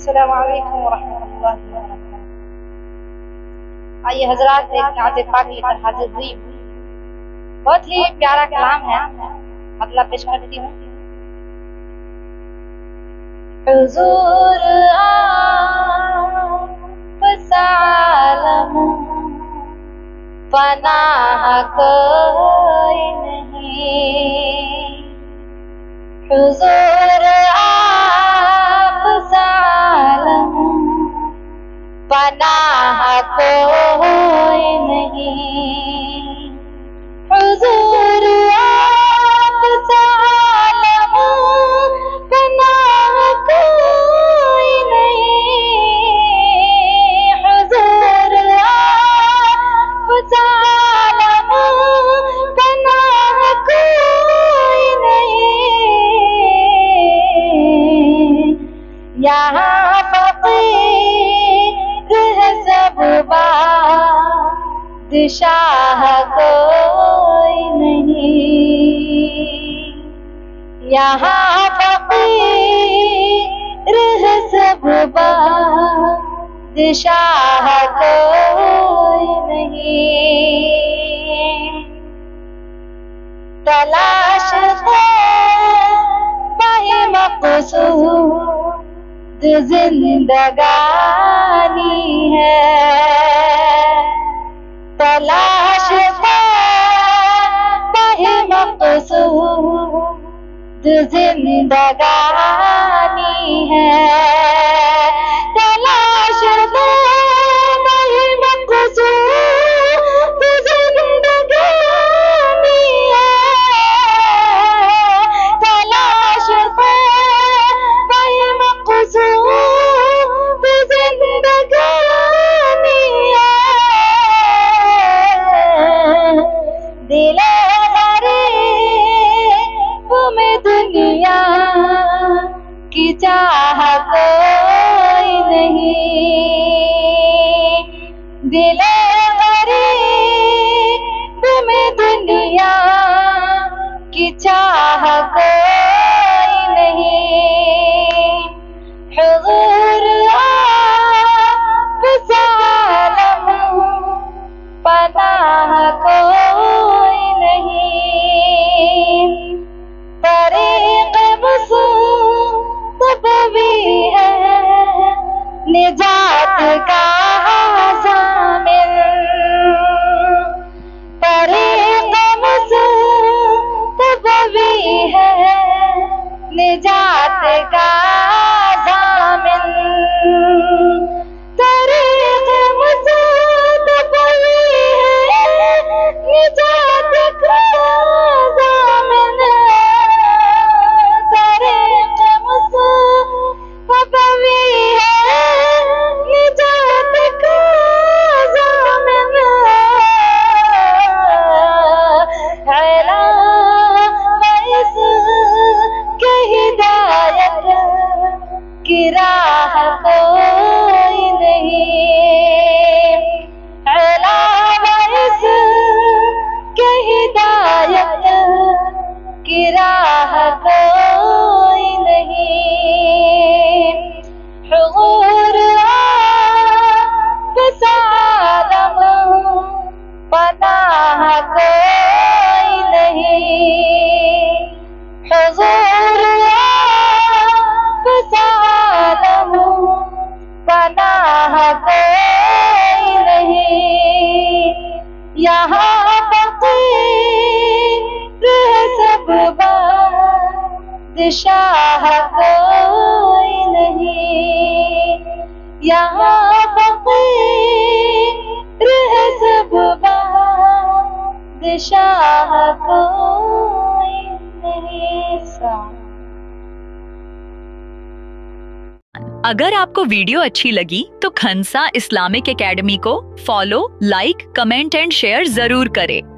अस्सलामु अलैकुम वरहमतुल्लाहि वबरकातुहू। आइए हजरात, एक नाते पाक लेकर हाजिर हुई। बहुत ही प्यारा कलाम है, मतलब पेश करती हूँ। हुजूर आप सालम पनाह कोई नहीं, हुजूर आप सालम पनाह कोई नहीं, हुजूर आप सालम पनाह कोई नहीं, हुजूर आप सालम पनाह कोई नहीं। यहाँ फकीर है सब बादशाह कोई नहीं, यहाँ फकीर है सब बादशाह कोई नहीं। तलाश है मक़सूद जिंदगानी है, तलाश है मक़सूद जिंदगानी है, तलाश है मक़सूद जिंदगानी है, तलाश है मक़सूद जिंदगानी है। दिले गरीब में दुनिया की चाह कोई नहीं, दिले गरीब में दुनिया की चाह कोई नहीं, हुजूर आप सालम पनाह कोई नहीं। तरीक़ मुस्तफ़वी है निजात का ज़ामिन, तरीक़ मुस्तफ़वी है निजात का ज़ामिन, तरीक़ मुस्तफ़वी है निजात का ज़ामिन, तरीक़ मुस्तफ़वी है निजात का ज़ामिन। हिदायत की राह कोई नहीं, अलावा इसके हिदायत की राह कोई नहीं, हुजूर आप सालम पनाह कोई नहीं, हुजूर आप सालम पनाह कोई नहीं। यहाँ फकीर है सब बादशाह कोई नहीं, यहाँ फकीर है सब बादशाह कोई नहीं। अगर आपको वीडियो अच्छी लगी तो खंसा इस्लामिक एकेडमी को follow, like, comment and share जरूर करें।